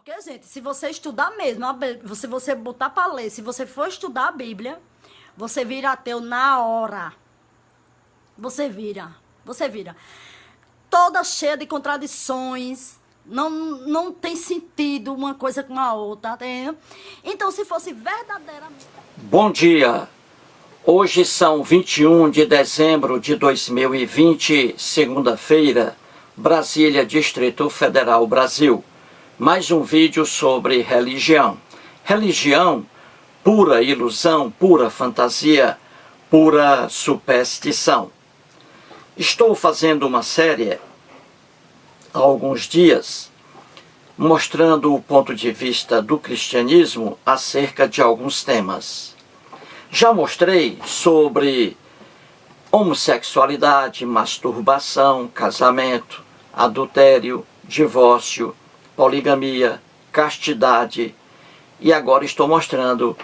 Porque, gente, se você estudar mesmo, se você botar para ler, se você for estudar a Bíblia, você vira ateu na hora. Você vira. Toda cheia de contradições, não tem sentido uma coisa com a outra, entendeu? Então, se fosse verdadeiramente... Bom dia! Hoje são 21 de dezembro de 2020, segunda-feira, Brasília, Distrito Federal, Brasil. Mais um vídeo sobre religião. Religião, pura ilusão, pura fantasia, pura superstição. Estou fazendo uma série há alguns dias, mostrando o ponto de vista do cristianismo acerca de alguns temas. Já mostrei sobre homossexualidade, masturbação, casamento, adultério, divórcio, poligamia, castidade, e agora estou mostrando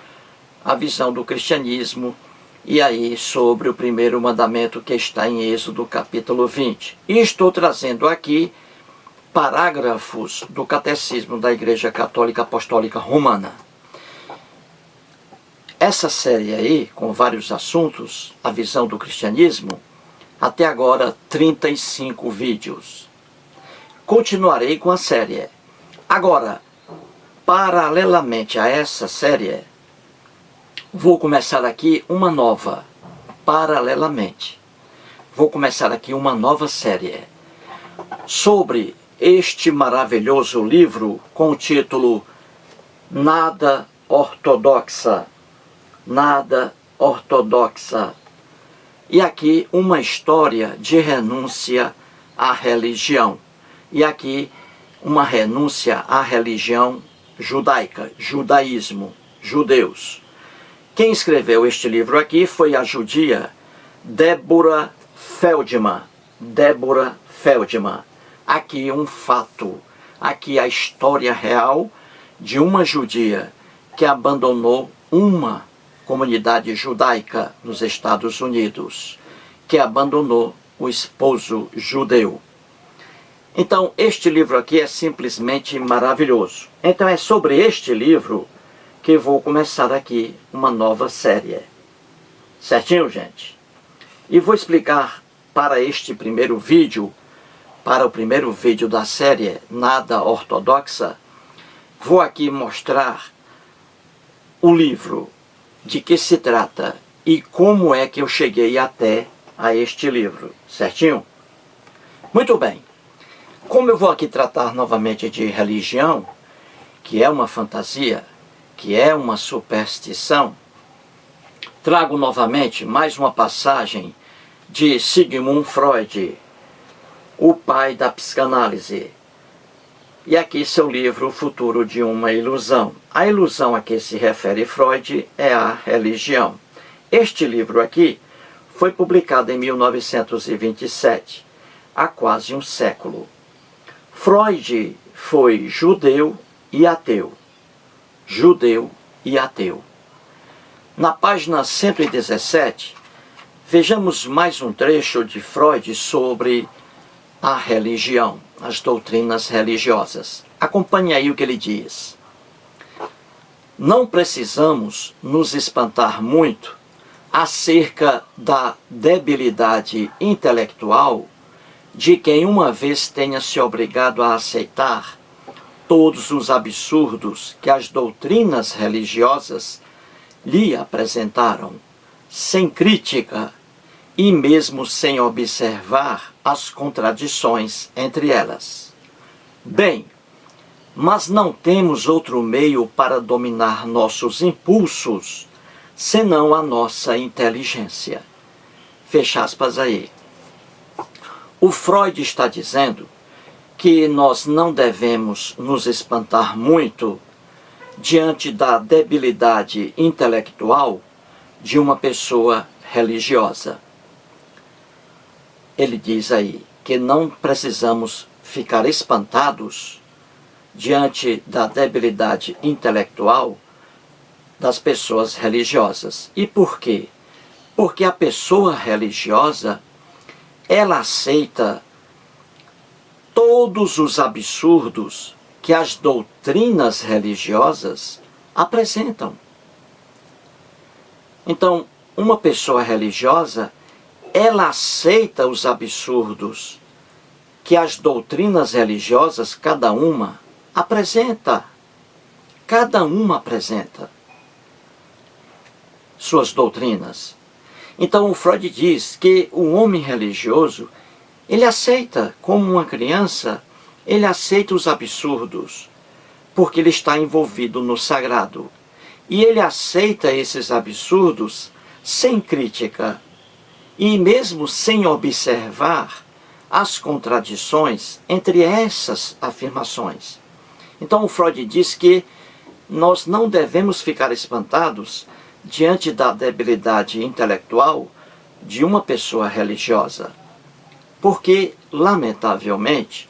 a visão do cristianismo e aí sobre o primeiro mandamento que está em Êxodo capítulo 20. E estou trazendo aqui parágrafos do Catecismo da Igreja Católica Apostólica Romana. Essa série aí, com vários assuntos, a visão do cristianismo, até agora 35 vídeos. Continuarei com a série. Agora, paralelamente a essa série, vou começar aqui uma nova. Paralelamente. Vou começar aqui uma nova série sobre este maravilhoso livro com o título Nada Ortodoxa. Nada ortodoxa. E aqui uma história de renúncia à religião. E aqui uma renúncia à religião judaica, judaísmo, judeus. Quem escreveu este livro aqui foi a judia Deborah Feldman. Deborah Feldman. Aqui um fato. Aqui a história real de uma judia que abandonou uma comunidade judaica nos Estados Unidos, que abandonou o esposo judeu. Então, este livro aqui é simplesmente maravilhoso. Então, é sobre este livro que vou começar aqui uma nova série. Certinho, gente? E vou explicar para este primeiro vídeo, para o primeiro vídeo da série Nada Ortodoxa, vou aqui mostrar o livro, de que se trata e como é que eu cheguei até a este livro, certinho? Muito bem. Como eu vou aqui tratar novamente de religião, que é uma fantasia, que é uma superstição, trago novamente mais uma passagem de Sigmund Freud, o pai da psicanálise. E aqui seu livro, O Futuro de uma Ilusão. A ilusão a que se refere Freud é a religião. Este livro aqui foi publicado em 1927, há quase um século. Freud foi judeu e ateu. Judeu e ateu. Na página 117, vejamos mais um trecho de Freud sobre a religião, as doutrinas religiosas. Acompanhe aí o que ele diz. Não precisamos nos espantar muito acerca da debilidade intelectual de quem uma vez tenha se obrigado a aceitar todos os absurdos que as doutrinas religiosas lhe apresentaram, sem crítica e mesmo sem observar as contradições entre elas. Bem, mas não temos outro meio para dominar nossos impulsos, senão a nossa inteligência. Fecha aspas aí. O Freud está dizendo que nós não devemos nos espantar muito diante da debilidade intelectual de uma pessoa religiosa. Ele diz aí que não precisamos ficar espantados diante da debilidade intelectual das pessoas religiosas. E por quê? Porque a pessoa religiosa, ela aceita todos os absurdos que as doutrinas religiosas apresentam. Então, uma pessoa religiosa, ela aceita os absurdos que as doutrinas religiosas, cada uma apresenta. Cada uma apresenta suas doutrinas. Então, o Freud diz que o homem religioso, ele aceita, como uma criança, ele aceita os absurdos, porque ele está envolvido no sagrado. E ele aceita esses absurdos sem crítica, e mesmo sem observar as contradições entre essas afirmações. Então, o Freud diz que nós não devemos ficar espantados diante da debilidade intelectual de uma pessoa religiosa, porque, lamentavelmente,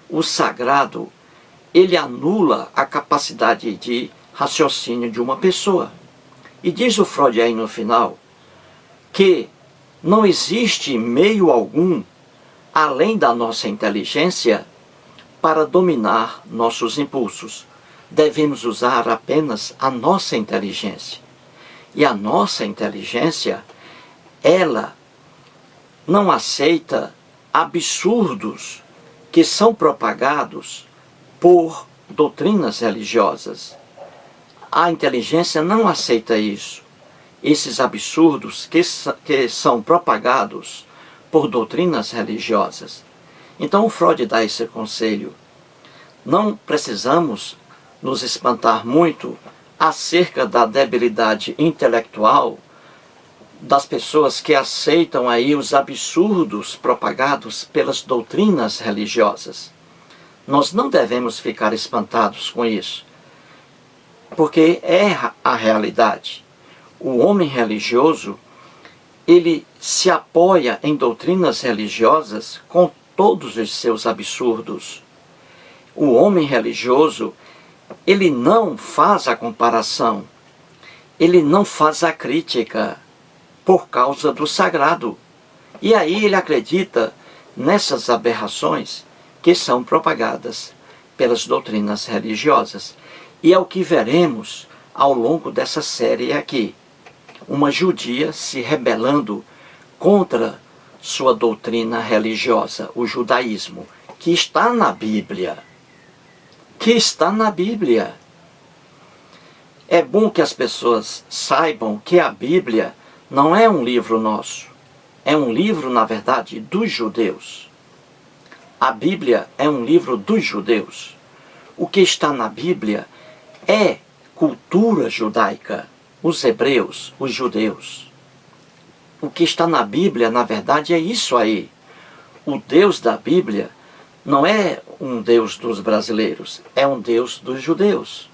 o sagrado, ele anula a capacidade de raciocínio de uma pessoa. E diz o Freud aí no final, que não existe meio algum, além da nossa inteligência, para dominar nossos impulsos. Devemos usar apenas a nossa inteligência. E a nossa inteligência, ela não aceita absurdos que são propagados por doutrinas religiosas. A inteligência não aceita isso. Esses absurdos que são propagados por doutrinas religiosas. Então o Freud dá esse conselho. Não precisamos nos espantar muito acerca da debilidade intelectual das pessoas que aceitam aí os absurdos propagados pelas doutrinas religiosas. Nós não devemos ficar espantados com isso, porque é a realidade. O homem religioso, ele se apoia em doutrinas religiosas com todos os seus absurdos. O homem religioso, ele não faz a comparação, ele não faz a crítica por causa do sagrado. E aí ele acredita nessas aberrações que são propagadas pelas doutrinas religiosas. E é o que veremos ao longo dessa série aqui. Uma judia se rebelando contra sua doutrina religiosa, o judaísmo, que está na Bíblia. Que está na Bíblia. É bom que as pessoas saibam que a Bíblia não é um livro nosso. É um livro, na verdade, dos judeus. A Bíblia é um livro dos judeus. O que está na Bíblia é cultura judaica. Os hebreus, os judeus. O que está na Bíblia, na verdade, é isso aí. O Deus da Bíblia não é um Deus dos brasileiros, é um Deus dos judeus.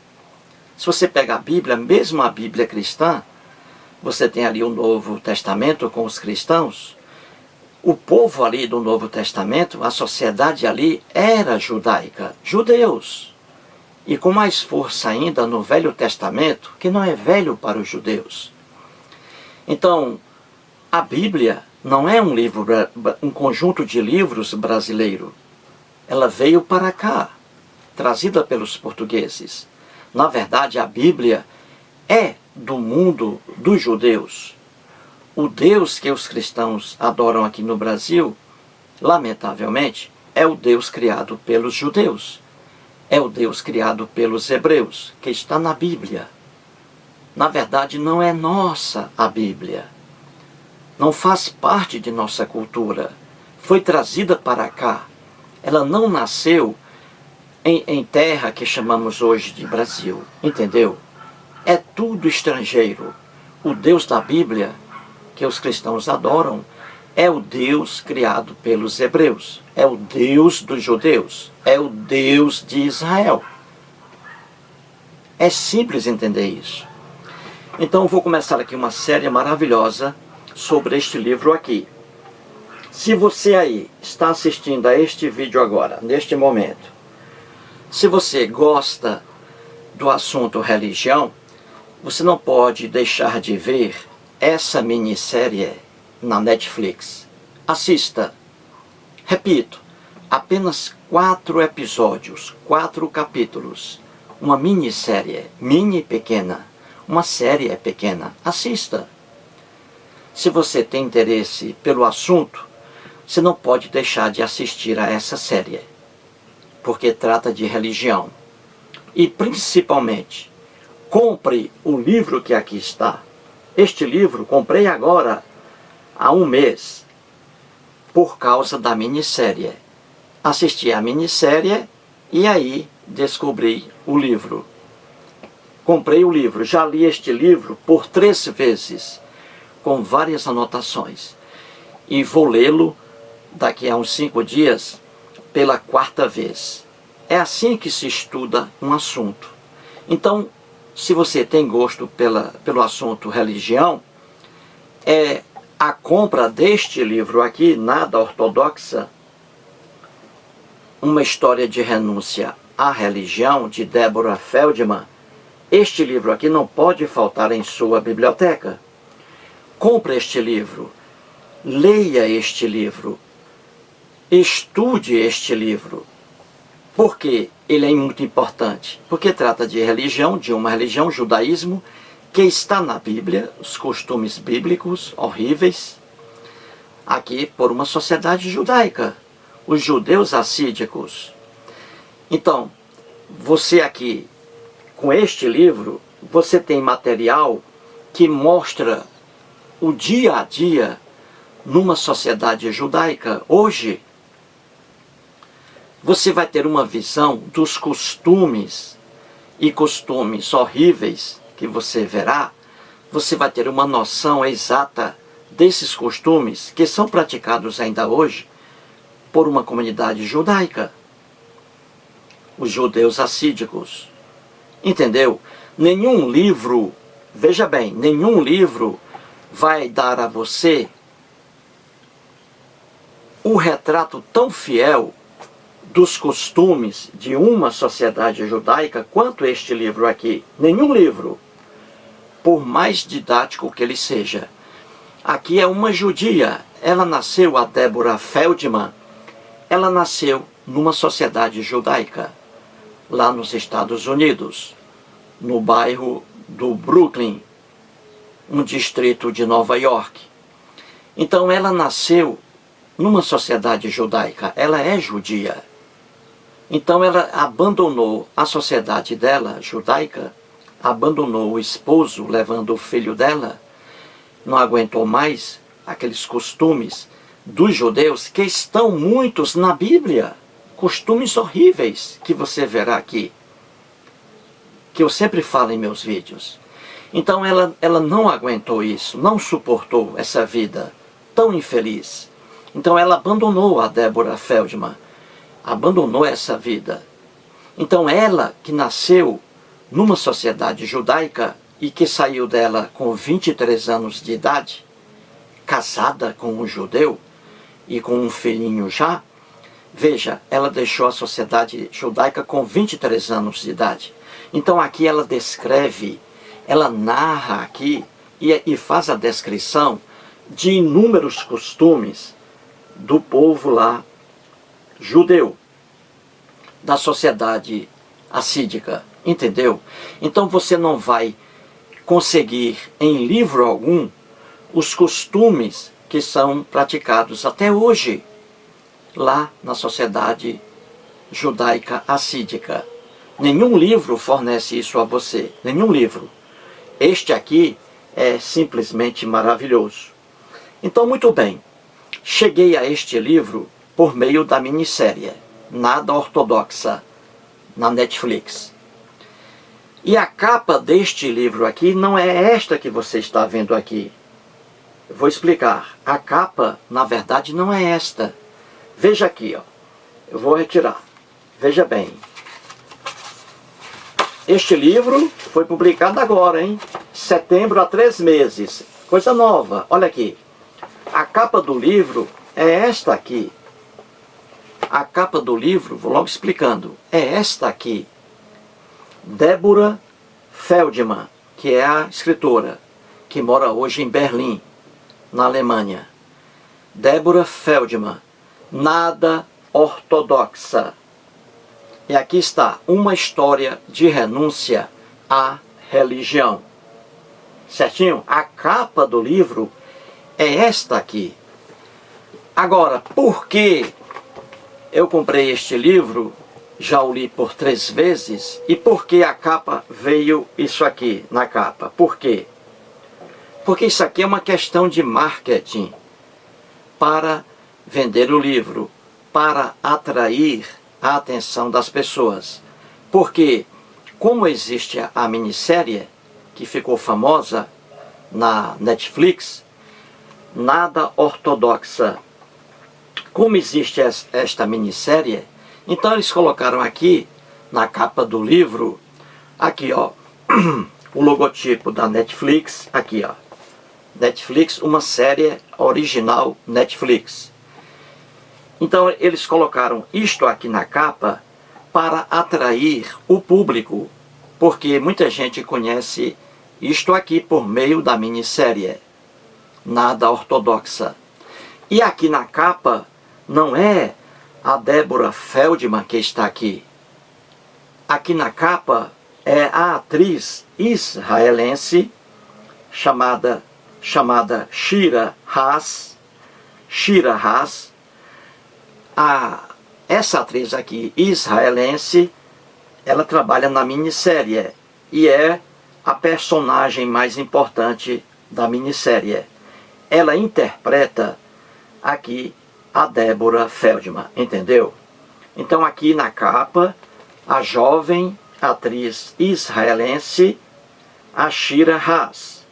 Se você pega a Bíblia, mesmo a Bíblia cristã, você tem ali o Novo Testamento com os cristãos. O povo ali do Novo Testamento, a sociedade ali era judaica, judeus. E com mais força ainda no Velho Testamento, que não é velho para os judeus. Então, a Bíblia não é um livro, um conjunto de livros brasileiro. Ela veio para cá, trazida pelos portugueses. Na verdade, a Bíblia é do mundo dos judeus. O Deus que os cristãos adoram aqui no Brasil, lamentavelmente, é o Deus criado pelos judeus. É o Deus criado pelos hebreus, que está na Bíblia. Na verdade, não é nossa a Bíblia. Não faz parte de nossa cultura. Foi trazida para cá. Ela não nasceu em terra que chamamos hoje de Brasil. Entendeu? É tudo estrangeiro. O Deus da Bíblia, que os cristãos adoram, é o Deus criado pelos hebreus. É o Deus dos judeus. É o Deus de Israel. É simples entender isso. Então eu vou começar aqui uma série maravilhosa sobre este livro aqui. Se você aí está assistindo a este vídeo agora, neste momento, se você gosta do assunto religião, você não pode deixar de ver essa minissérie na Netflix. Assista. Repito, apenas 4 episódios, 4 capítulos. Uma minissérie, mini pequena. Uma série pequena. Assista. Se você tem interesse pelo assunto, você não pode deixar de assistir a essa série, porque trata de religião. E principalmente, compre o livro que aqui está. Este livro comprei agora há um mês, por causa da minissérie. Assisti a minissérie e aí descobri o livro. Comprei o livro, já li este livro por 3 vezes, com várias anotações. E vou lê-lo daqui a uns 5 dias pela 4ª vez. É assim que se estuda um assunto. Então, se você tem gosto pelo assunto religião, a compra deste livro aqui, Nada Ortodoxa, uma história de renúncia à religião, de Deborah Feldman, este livro aqui não pode faltar em sua biblioteca. Compre este livro, leia este livro, estude este livro. Por que ele é muito importante? Porque trata de religião, de uma religião, judaísmo, que está na Bíblia, os costumes bíblicos horríveis, aqui por uma sociedade judaica, os judeus assídicos. Então, você aqui, com este livro, você tem material que mostra o dia a dia numa sociedade judaica hoje. Você vai ter uma visão dos costumes e costumes horríveis que você verá. Você vai ter uma noção exata desses costumes que são praticados ainda hoje por uma comunidade judaica, os judeus assídicos. Entendeu? Nenhum livro, veja bem, nenhum livro vai dar a você um retrato tão fiel dos costumes de uma sociedade judaica quanto este livro aqui. Nenhum livro, por mais didático que ele seja. Aqui é uma judia. Ela nasceu, a Deborah Feldman, ela nasceu numa sociedade judaica, lá nos Estados Unidos, no bairro do Brooklyn, um distrito de Nova York. Então ela nasceu numa sociedade judaica, ela é judia. Então ela abandonou a sociedade dela, judaica, abandonou o esposo, levando o filho dela, não aguentou mais aqueles costumes dos judeus, que estão muitos na Bíblia, costumes horríveis que você verá aqui, que eu sempre falo em meus vídeos. Então ela não aguentou isso, não suportou essa vida tão infeliz. Então ela abandonou a Deborah Feldman, abandonou essa vida. Então ela, que nasceu numa sociedade judaica e que saiu dela com 23 anos de idade, casada com um judeu e com um filhinho já, veja, ela deixou a sociedade judaica com 23 anos de idade. Então aqui ela descreve, ela narra aqui e faz a descrição de inúmeros costumes do povo lá judeu, da sociedade assídica, entendeu? Então você não vai conseguir em livro algum os costumes que são praticados até hoje lá na sociedade judaica assídica. Nenhum livro fornece isso a você, nenhum livro. Este aqui é simplesmente maravilhoso. Então, muito bem, cheguei a este livro por meio da minissérie Nada Ortodoxa, na Netflix. E a capa deste livro aqui não é esta que você está vendo aqui. Eu vou explicar. A capa, na verdade, não é esta. Veja aqui, ó. Eu vou retirar. Veja bem. Este livro foi publicado agora, hein? Setembro, há 3 meses. Coisa nova. Olha aqui. A capa do livro é esta aqui. A capa do livro, vou logo explicando, é esta aqui. Deborah Feldman, que é a escritora, que mora hoje em Berlim, na Alemanha. Deborah Feldman, Nada ortodoxa. E aqui está, uma história de renúncia à religião. Certinho? A capa do livro é esta aqui. Agora, por que eu comprei este livro? Já o li por 3 vezes. E por que a capa veio isso aqui na capa? Por quê? Porque isso aqui é uma questão de marketing para vender o livro, para atrair a atenção das pessoas. Porque, como existe a minissérie, que ficou famosa na Netflix, Nada Ortodoxa. Como existe esta minissérie, então eles colocaram aqui, na capa do livro, aqui ó, o logotipo da Netflix, aqui ó, Netflix, uma série original Netflix. Então eles colocaram isto aqui na capa para atrair o público, porque muita gente conhece isto aqui por meio da minissérie Nada Ortodoxa. E aqui na capa não é a Deborah Feldman que está aqui. Aqui na capa é a atriz israelense chamada Shira Haas. Shira Haas. Essa atriz aqui israelense, ela trabalha na minissérie e é a personagem mais importante da minissérie. Ela interpreta aqui a Deborah Feldman, entendeu? Então aqui na capa, a jovem atriz israelense, a Shira Haas,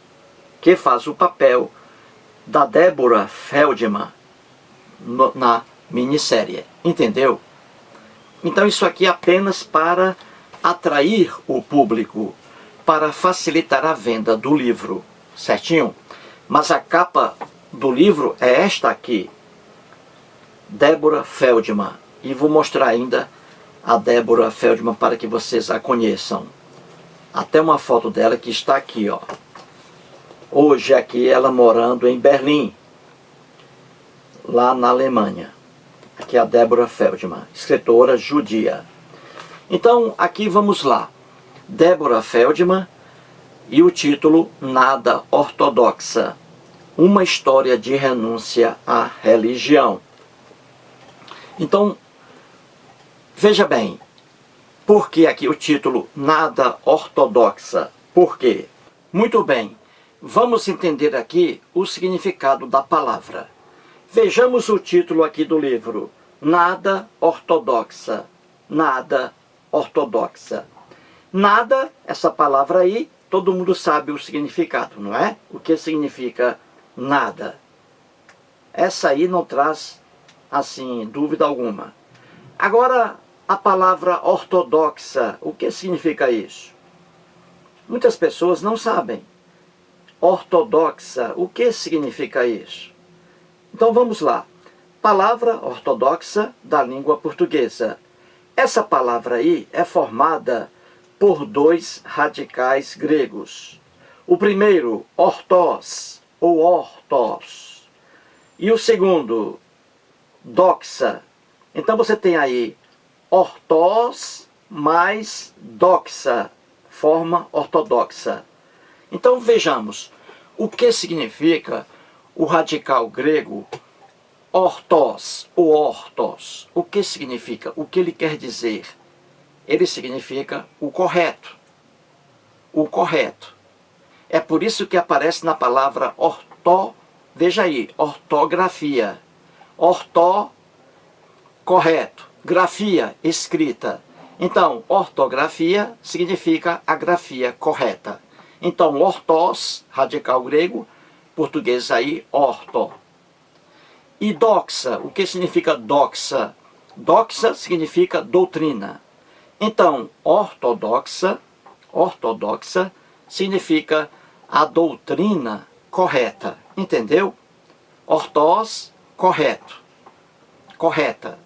que faz o papel da Deborah Feldman na minissérie, entendeu? Então isso aqui é apenas para atrair o público, para facilitar a venda do livro, certinho? Mas a capa do livro é esta aqui, Deborah Feldman. E vou mostrar ainda a Deborah Feldman para que vocês a conheçam. Até uma foto dela que está aqui, ó. Hoje aqui ela morando em Berlim, lá na Alemanha. Aqui é a Deborah Feldman, escritora judia. Então aqui vamos lá. Deborah Feldman e o título Nada Ortodoxa. Uma história de renúncia à religião. Então, veja bem, por que aqui o título Nada Ortodoxa? Por quê? Muito bem, vamos entender aqui o significado da palavra. Vejamos o título aqui do livro, Nada Ortodoxa. Nada Ortodoxa. Nada, essa palavra aí, todo mundo sabe o significado, não é? O que significa nada? Essa aí não traz, assim, dúvida alguma. Agora, a palavra ortodoxa, o que significa isso? Muitas pessoas não sabem. Ortodoxa, o que significa isso? Então vamos lá. Palavra ortodoxa da língua portuguesa. Essa palavra aí é formada por 2 radicais gregos. O primeiro, ortos, ou ortos. E o segundo, doxa. Então você tem aí ortos mais doxa, forma ortodoxa. Então vejamos, o que significa o radical grego ortos, ou ortos? O que significa? O que ele quer dizer? Ele significa o correto. O correto. É por isso que aparece na palavra ortó, veja aí, ortografia. Ortó, correto. Grafia, escrita. Então, ortografia significa a grafia correta. Então, ortos, radical grego, português aí, orto. E doxa, o que significa doxa? Doxa significa doutrina. Então, ortodoxa significa a doutrina correta, entendeu? Ortos, correto, correta.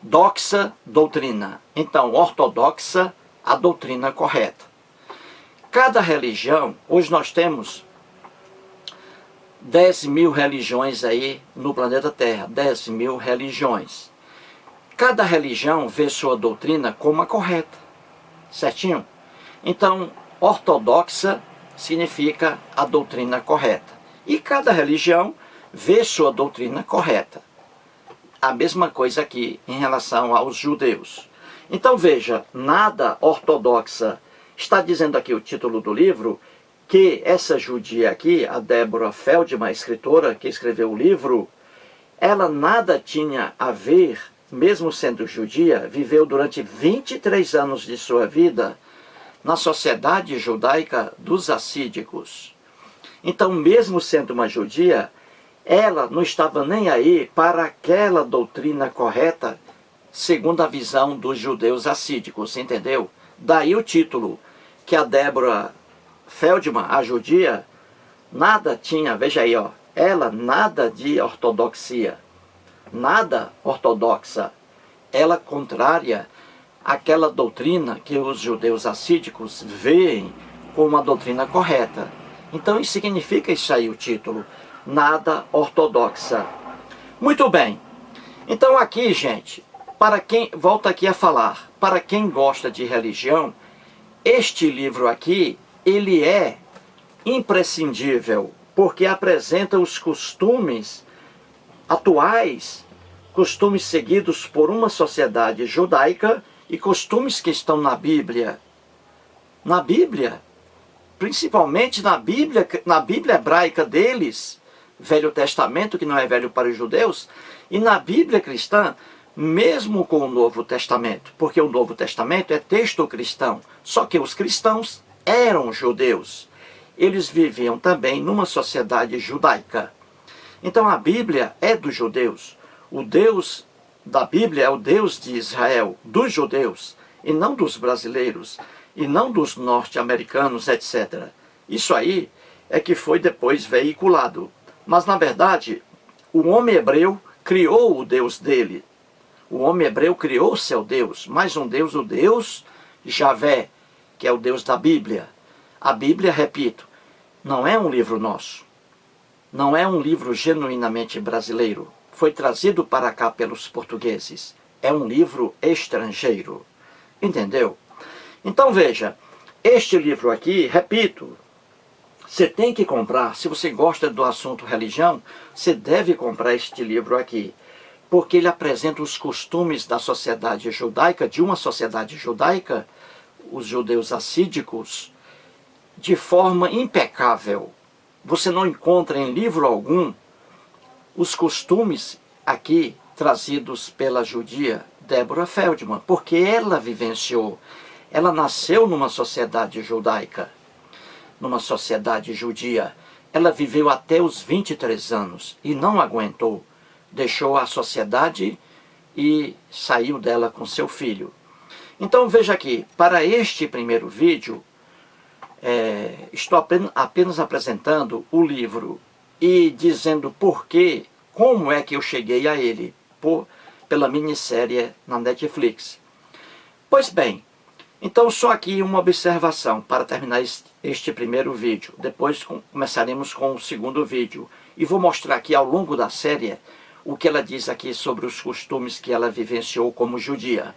Doxa, doutrina. Então, ortodoxa, a doutrina correta. Cada religião, hoje nós temos 10.000 religiões aí no planeta Terra, 10.000 religiões. Cada religião vê sua doutrina como a correta, certinho? Então, ortodoxa significa a doutrina correta. E cada religião vê sua doutrina correta. A mesma coisa aqui em relação aos judeus. Então veja, nada ortodoxa. Está dizendo aqui o título do livro que essa judia aqui, a Deborah Feldman, a escritora que escreveu o livro, ela nada tinha a ver, mesmo sendo judia, viveu durante 23 anos de sua vida na sociedade judaica dos assídicos. Então, mesmo sendo uma judia, ela não estava nem aí para aquela doutrina correta, segundo a visão dos judeus assídicos, entendeu? Daí o título, que a Deborah Feldman, a judia, nada tinha, veja aí, ó, ela nada de ortodoxia, nada ortodoxa, ela contrária àquela doutrina que os judeus assídicos veem como uma doutrina correta. Então isso significa isso aí o título, nada ortodoxa. Muito bem, então aqui, gente, para quem, volta aqui a falar, para quem gosta de religião, este livro aqui, ele é imprescindível, porque apresenta os costumes atuais, costumes seguidos por uma sociedade judaica e costumes que estão na Bíblia. Na Bíblia, principalmente na Bíblia hebraica deles, Velho Testamento, que não é velho para os judeus, e na Bíblia cristã, mesmo com o Novo Testamento, porque o Novo Testamento é texto cristão, só que os cristãos eram judeus. Eles viviam também numa sociedade judaica. Então a Bíblia é dos judeus. O Deus da Bíblia é o Deus de Israel, dos judeus, e não dos brasileiros, e não dos norte-americanos, etc. Isso aí é que foi depois veiculado. Mas na verdade, o homem hebreu criou o Deus dele. O homem hebreu criou seu Deus, mais um Deus, o Deus Javé, que é o Deus da Bíblia. A Bíblia, repito, não é um livro nosso. Não é um livro genuinamente brasileiro. Foi trazido para cá pelos portugueses. É um livro estrangeiro. Entendeu? Então veja, este livro aqui, repito, você tem que comprar. Se você gosta do assunto religião, você deve comprar este livro aqui. Porque ele apresenta os costumes da sociedade judaica, de uma sociedade judaica, os judeus assídicos, de forma impecável. Você não encontra em livro algum os costumes aqui trazidos pela judia Deborah Feldman, porque ela vivenciou, ela nasceu numa sociedade judaica, numa sociedade judia. Ela viveu até os 23 anos e não aguentou. Deixou a sociedade e saiu dela com seu filho. Então veja aqui, para este primeiro vídeo, estou apenas apresentando o livro e dizendo como é que eu cheguei a ele, pela minissérie na Netflix. Pois bem, então só aqui uma observação para terminar este primeiro vídeo. Depois começaremos com o segundo vídeo. E vou mostrar aqui ao longo da série o que ela diz aqui sobre os costumes que ela vivenciou como judia.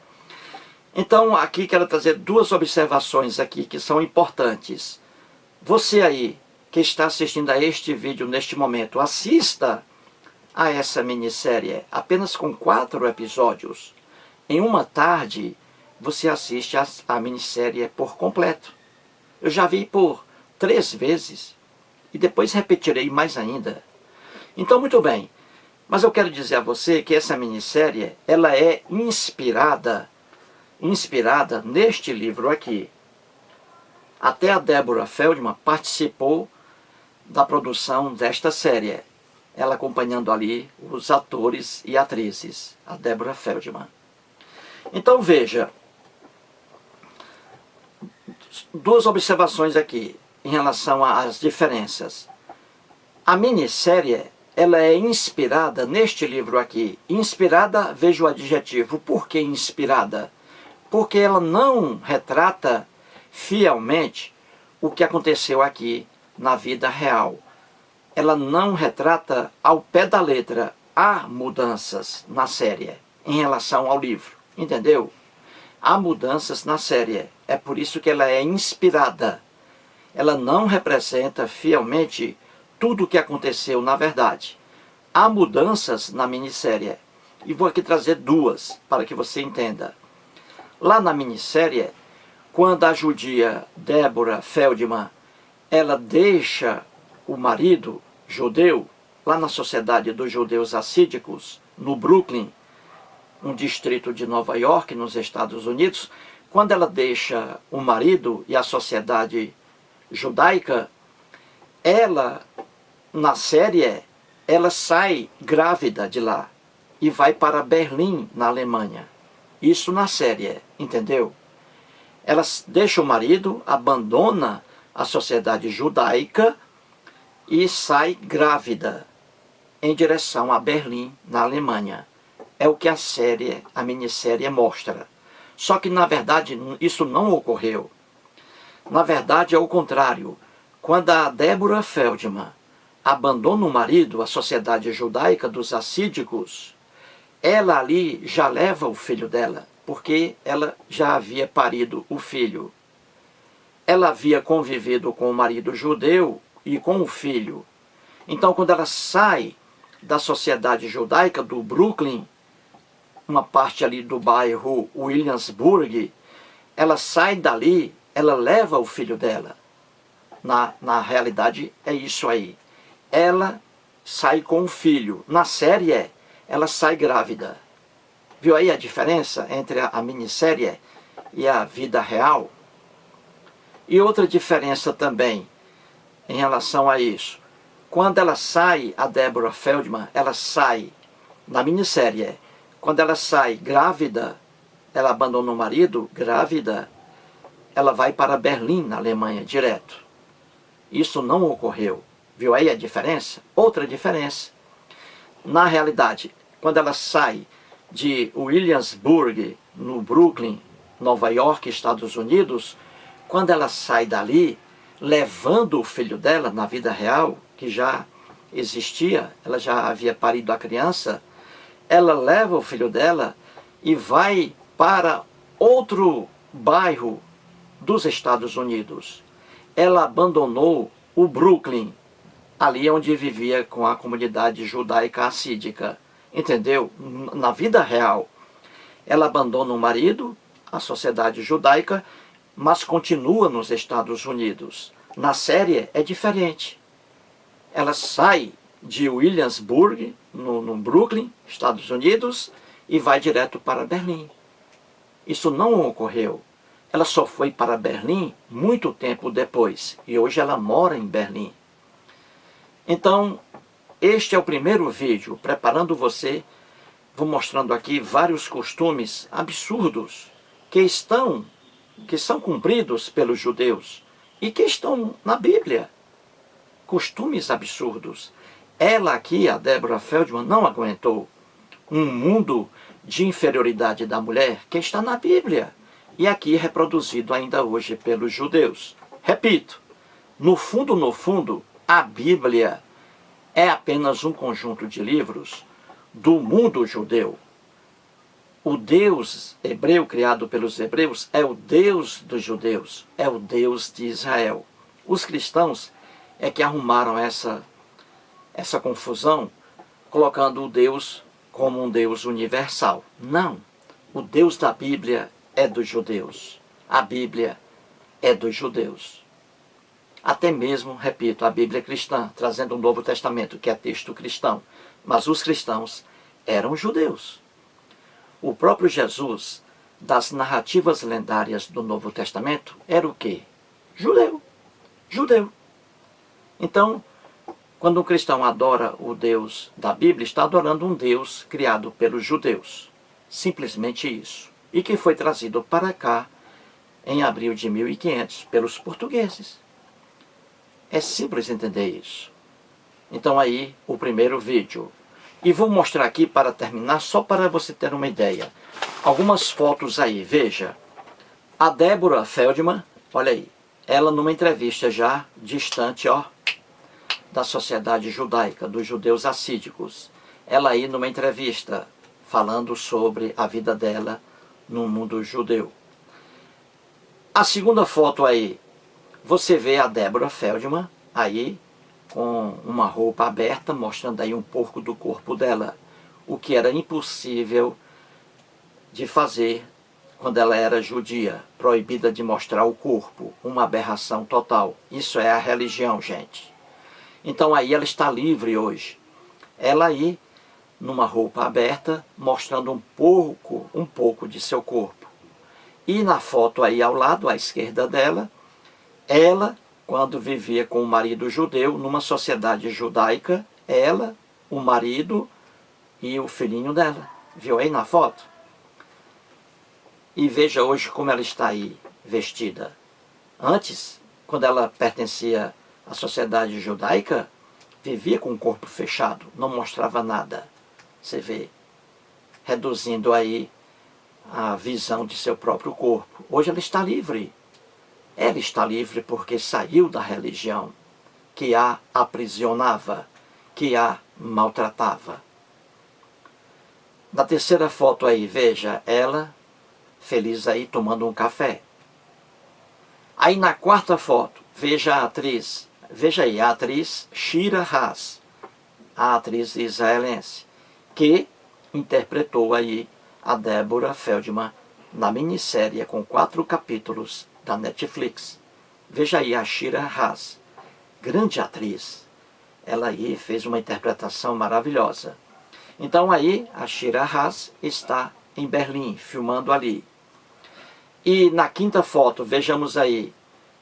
Então aqui quero trazer duas observações aqui que são importantes. Você aí que está assistindo a este vídeo neste momento, assista a essa minissérie, apenas com 4 episódios. Em uma tarde, você assiste a minissérie por completo. Eu já vi por 3 vezes, e depois repetirei mais ainda. Então, muito bem, mas eu quero dizer a você que essa minissérie, ela é inspirada neste livro aqui. Até a Deborah Feldman participou da produção desta série, ela acompanhando ali os atores e atrizes, a Deborah Feldman. Então veja, duas observações aqui em relação às diferenças. A minissérie, ela é inspirada neste livro aqui. Inspirada, veja o adjetivo. Por que inspirada? Porque ela não retrata fielmente o que aconteceu aqui na vida real. Ela não retrata ao pé da letra. Há mudanças na série. em relação ao livro, entendeu? Há mudanças na série, é por isso que ela é inspirada. Ela não representa fielmente tudo o que aconteceu na verdade. Há mudanças na minissérie, e vou aqui trazer duas para que você entenda. Lá na minissérie, quando a judia Deborah Feldman, ela deixa o marido judeu, lá na Sociedade dos Judeus Assídicos, no Brooklyn, um distrito de Nova York, nos Estados Unidos, quando ela deixa o marido e a sociedade judaica, ela, na série, ela sai grávida de lá e vai para Berlim, na Alemanha. Isso na série, entendeu? Ela deixa o marido, abandona a sociedade judaica e sai grávida em direção a Berlim, na Alemanha. É o que a minissérie mostra. Só que, na verdade, isso não ocorreu. Na verdade, é o contrário. Quando a Deborah Feldman abandona o marido, a sociedade judaica dos assídicos, ela ali já leva o filho dela, porque ela já havia parido o filho. Ela havia convivido com o marido judeu e com o filho. Então, quando ela sai da sociedade judaica do Brooklyn, uma parte ali do bairro Williamsburg, ela sai dali, ela leva o filho dela. Na realidade, é isso aí. Ela sai com o filho. Na série, ela sai grávida. Viu aí a diferença entre a minissérie e a vida real? E outra diferença também, em relação a isso. Quando ela sai, a Deborah Feldman, ela sai na minissérie. Quando ela sai grávida, ela abandona o marido, grávida, ela vai para Berlim, na Alemanha, direto. Isso não ocorreu. Viu aí a diferença? Outra diferença. Na realidade, quando ela sai de Williamsburg, no Brooklyn, Nova York, Estados Unidos, quando ela sai dali, levando o filho dela na vida real, que já existia, ela já havia parido a criança, ela leva o filho dela e vai para outro bairro dos Estados Unidos. Ela abandonou o Brooklyn, ali onde vivia com a comunidade judaica assídica. Entendeu? Na vida real, ela abandona o marido, a sociedade judaica, mas continua nos Estados Unidos. Na série é diferente. Ela sai de Williamsburg, no Brooklyn, Estados Unidos, e vai direto para Berlim. Isso não ocorreu. Ela só foi para Berlim muito tempo depois, e hoje ela mora em Berlim. Então, este é o primeiro vídeo, preparando você, vou mostrando aqui vários costumes absurdos que são cumpridos pelos judeus e que estão na Bíblia. Costumes absurdos. Ela aqui, a Deborah Feldman, não aguentou um mundo de inferioridade da mulher que está na Bíblia e aqui reproduzido ainda hoje pelos judeus. Repito, no fundo, a Bíblia é apenas um conjunto de livros do mundo judeu. O Deus hebreu criado pelos hebreus é o Deus dos judeus, é o Deus de Israel. Os cristãos é que arrumaram essa confusão, colocando o Deus como um Deus universal. Não, o Deus da Bíblia é dos judeus. A Bíblia é dos judeus. Até mesmo, repito, a Bíblia é cristã, trazendo o Novo Testamento, que é texto cristão. Mas os cristãos eram judeus. O próprio Jesus, das narrativas lendárias do Novo Testamento, era o quê? Judeu. Judeu. Então, quando um cristão adora o Deus da Bíblia, está adorando um Deus criado pelos judeus. Simplesmente isso. E que foi trazido para cá em abril de 1500 pelos portugueses. É simples entender isso. Então aí, o primeiro vídeo. E vou mostrar aqui para terminar, só para você ter uma ideia. Algumas fotos aí, veja. A Deborah Feldman, olha aí. Ela numa entrevista já distante, ó, da sociedade judaica, dos judeus assídicos. Ela aí numa entrevista falando sobre a vida dela no mundo judeu. A segunda foto aí, você vê a Deborah Feldman aí com uma roupa aberta, mostrando aí um pouco do corpo dela, o que era impossível de fazer quando ela era judia, proibida de mostrar o corpo, uma aberração total. Isso é a religião, gente. Então aí ela está livre hoje. Ela aí, numa roupa aberta, mostrando um pouco de seu corpo. E na foto aí ao lado, à esquerda dela, ela, quando vivia com o marido judeu, numa sociedade judaica, ela, o marido e o filhinho dela. Viu aí na foto? E veja hoje como ela está aí, vestida. Antes, quando ela pertencia à sociedade judaica, vivia com o corpo fechado, não mostrava nada. Você vê, reduzindo aí a visão de seu próprio corpo. Hoje ela está livre. Ela está livre porque saiu da religião que a aprisionava, que a maltratava. Na terceira foto aí, veja ela feliz aí tomando um café. Aí na quarta foto, veja a atriz, veja aí, a atriz Shira Haas, a atriz israelense, que interpretou aí a Deborah Feldman na minissérie com 4 capítulos da Netflix. Veja aí a Shira Haas, grande atriz. Ela aí fez uma interpretação maravilhosa. Então aí a Shira Haas está em Berlim, filmando ali. E na quinta foto, vejamos aí,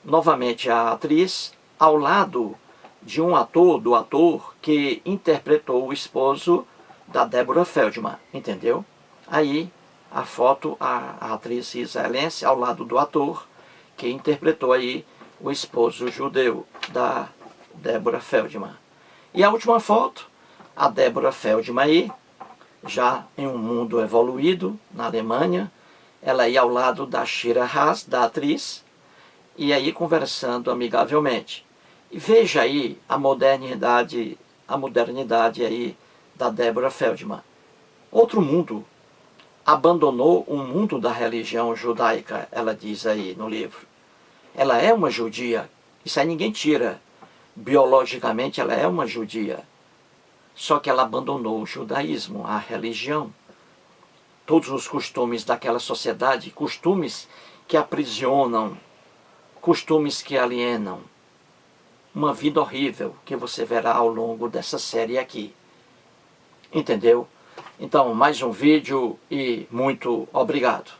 novamente a atriz, ao lado de um ator, do ator que interpretou o esposo da Deborah Feldman, entendeu? Aí a foto, a atriz israelense ao lado do ator que interpretou aí o esposo judeu da Deborah Feldman. E a última foto, a Deborah Feldman aí, já em um mundo evoluído, na Alemanha, ela aí ao lado da Shira Haas, da atriz, e aí conversando amigavelmente. E veja aí a modernidade aí da Deborah Feldman. Outro mundo, abandonou o mundo da religião judaica, ela diz aí no livro. Ela é uma judia, isso aí ninguém tira. Biologicamente ela é uma judia. Só que ela abandonou o judaísmo, a religião. Todos os costumes daquela sociedade, costumes que aprisionam, costumes que alienam. Uma vida horrível que você verá ao longo dessa série aqui. Entendeu? Então, mais um vídeo e muito obrigado.